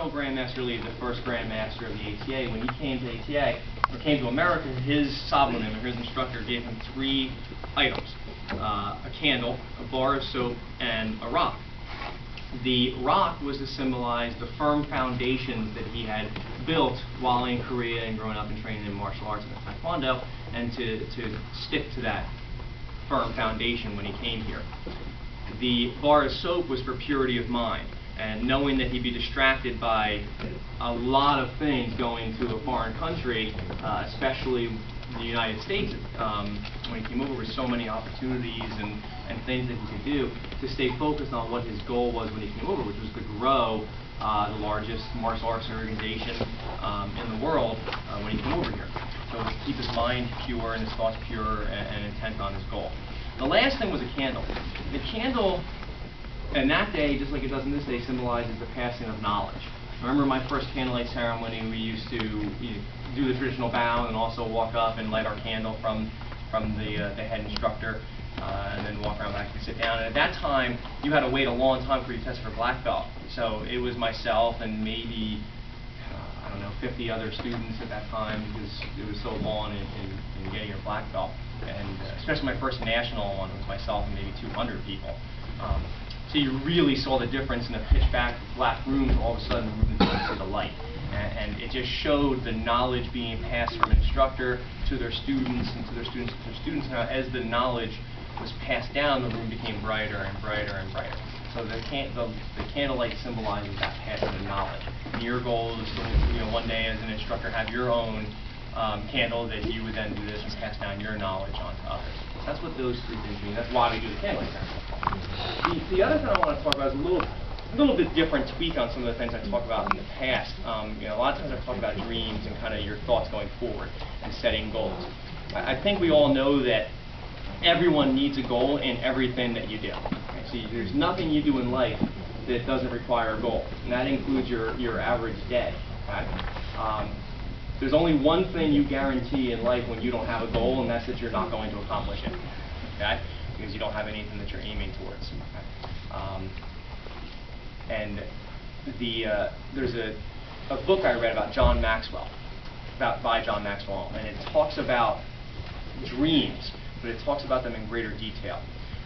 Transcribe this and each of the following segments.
Colonel Grandmaster Lee, the first Grandmaster of the ATA, when he came to ATA, or came to America, his sovereign, or his instructor, gave him 3 items, a candle, a bar of soap, and a rock. The rock was to symbolize the firm foundations that he had built while in Korea and growing up and training in martial arts and Taekwondo, and to stick to that firm foundation when he came here. The bar of soap was for purity of mind, and knowing that he'd be distracted by a lot of things going to a foreign country, especially the United States, when he came over with so many opportunities and things that he could do, to stay focused on what his goal was when he came over, which was to grow the largest martial arts organization in the world when he came over here. So to keep his mind pure and his thoughts pure and intent on his goal. The last thing was a candle. The candle, in that day, just like it does in this day, symbolizes the passing of knowledge. I remember my first candlelight ceremony, we used to do the traditional bow and also walk up and light our candle from the head instructor, and then walk around back and sit down. And at that time, you had to wait a long time for you to test for black belt. So it was myself and maybe, I don't know, 50 other students at that time, because it was so long in getting your black belt. And especially my first national one, it was myself and maybe 200 people. So you really saw the difference in the pitch black rooms. All of a sudden, the room started to see the light, and it just showed the knowledge being passed from an instructor to their students and to their students to their students. Now, as the knowledge was passed down, the room became brighter and brighter and brighter. So the candlelight symbolizes that passing of knowledge. And your goal is to, one day as an instructor, have your own candle that you would then do this and pass down your knowledge onto others. That's what those 3 things mean. That's why we do the candlelight ceremony. The other thing I want to talk about is a little bit different tweak on some of the things I talked about in the past. A lot of times I talk about dreams and kind of your thoughts going forward and setting goals. I think we all know that everyone needs a goal in everything that you do. Okay? So there's nothing you do in life that doesn't require a goal, and that includes your average day. Okay? There's only one thing you guarantee in life when you don't have a goal, and that's that you're not going to accomplish it. Okay? Because you don't have anything that you're aiming towards. Okay? And there's a book I read about John Maxwell, by John Maxwell, and it talks about dreams, but it talks about them in greater detail.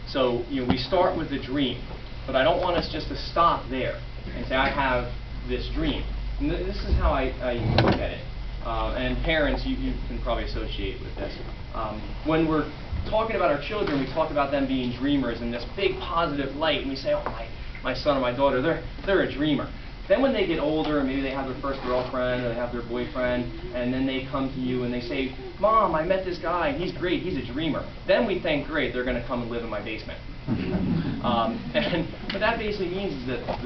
So we start with the dream, but I don't want us just to stop there and say I have this dream. And this is how I look at it. And parents, you can probably associate with this. When we're talking about our children, we talk about them being dreamers in this big positive light, and we say, oh, my son or my daughter, they're a dreamer. Then when they get older, and maybe they have their first girlfriend, or they have their boyfriend, and then they come to you and they say, Mom, I met this guy, and he's great, he's a dreamer. Then we think, great, they're going to come and live in my basement. And what that basically means is that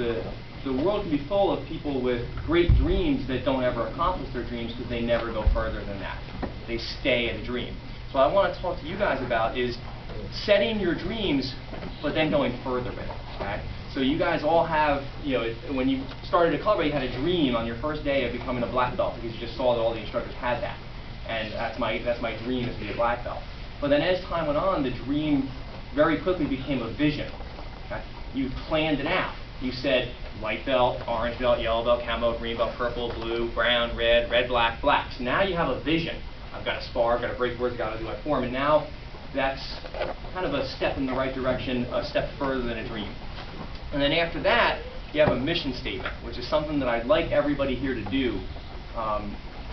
the world can be full of people with great dreams that don't ever accomplish their dreams because they never go further than that. They stay at a dream. So what I want to talk to you guys about is setting your dreams, but then going further with it. Okay? So you guys all have, when you started a club, you had a dream on your first day of becoming a black belt because you just saw that all the instructors had that. And that's my dream, is to be a black belt. But then as time went on, the dream very quickly became a vision. Okay? You planned it out. You said white belt, orange belt, yellow belt, camo, green belt, purple, blue, brown, red, black, black. So now you have a vision. I've got to spar, I've got to break words, I've got to do my form. And now that's kind of a step in the right direction, a step further than a dream. And then after that, you have a mission statement, which is something that I'd like everybody here to do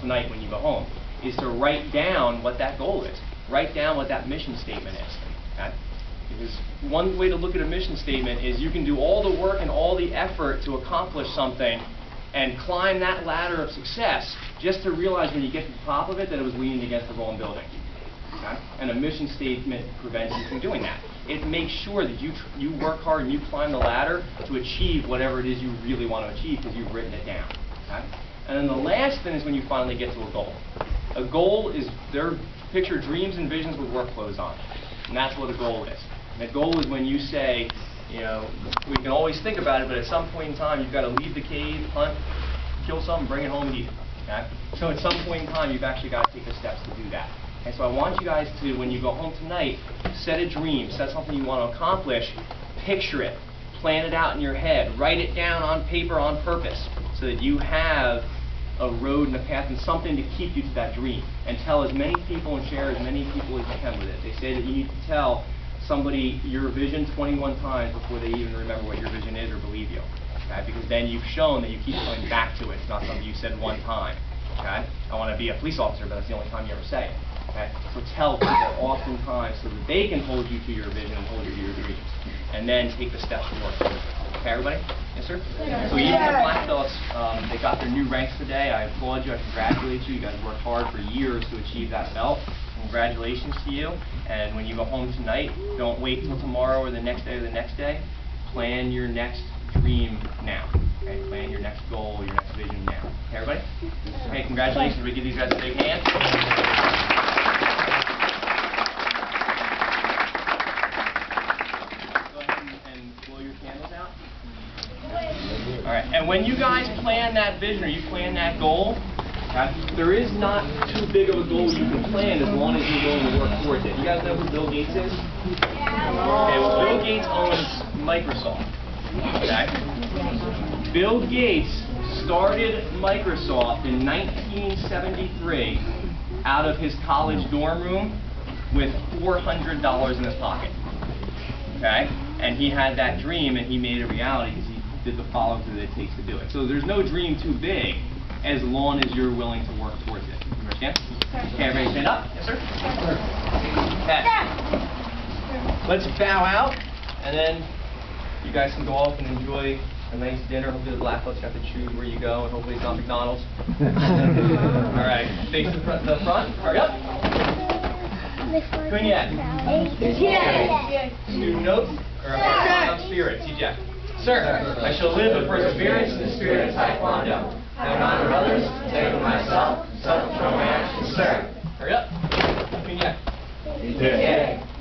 tonight when you go home, is to write down what that goal is. Write down what that mission statement is. Okay? Because one way to look at a mission statement is you can do all the work and all the effort to accomplish something and climb that ladder of success just to realize when you get to the top of it that it was leaning against the wrong building. Okay? And a mission statement prevents you from doing that. It makes sure that you work hard and you climb the ladder to achieve whatever it is you really want to achieve because you've written it down. Okay? And then the last thing is when you finally get to a goal. A goal is, picture dreams and visions with work clothes on. And that's what a goal is. And the goal is when you say, we can always think about it, but at some point in time, you've got to leave the cave, hunt, kill something, bring it home and eat it. Okay? So at some point in time, you've actually got to take the steps to do that. And so I want you guys to, when you go home tonight, set a dream, set something you want to accomplish, picture it, plan it out in your head, write it down on paper on purpose. so that you have a road and a path and something to keep you to that dream. And tell as many people and share as many people as you can with it. They say that you need to tell somebody your vision 21 times before they even remember what your vision is or believe you. Okay? Because then you've shown that you keep going back to it. It's not something you said one time. Okay? I want to be a police officer, but that's the only time you ever say it. Okay? So tell people oftentimes so that they can hold you to your vision and hold you to your dreams. And then take the steps to work towards it. Okay, everybody? Yes, sir? Yeah. So even the black belts, they got their new ranks today. I applaud you. I congratulate you. You guys worked hard for years to achieve that belt. Congratulations to you. And when you go home tonight, don't wait till tomorrow or the next day or the next day. Plan your next dream now. Okay? Plan your next goal, your next vision now. Okay, everybody? Okay, congratulations. We give these guys a big hand. All right, and when you guys plan that vision or you plan that goal, okay, there is not too big of a goal you can plan as long as you're willing to work towards it. You guys know who Bill Gates is? Okay, well, Bill Gates owns Microsoft. Okay? Bill Gates started Microsoft in 1973 out of his college dorm room with $400 in his pocket. Okay? And he had that dream and he made it a reality because he did the follow through that it takes to do it. So there's no dream too big as long as you're willing to work towards it. You understand? Okay, everybody stand up. Yes, sir? Okay. Let's bow out and then you guys can go off and enjoy a nice dinner. Hopefully the black belts got to choose where you go and hopefully it's not McDonald's. All right, face the front. Hurry up. Cognac. Student notes or a spirit, TJ. Sir, I shall live with perseverance in the spirit of Taekwondo. Never honor others, never myself, self-control my actions. Sir. Hurry up. Cognac.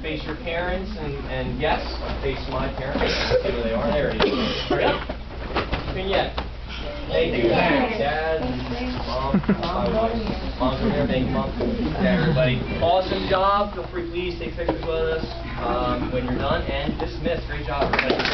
Face your parents and yes, face my parents. See where they are. There it is. Hurry up. Cognac. Thank you, parents, dad, mom, mom's over here. Thank you, mom. Okay, everybody. Awesome job. Feel free, please, take pictures with us when you're done and dismiss. Great job, everybody.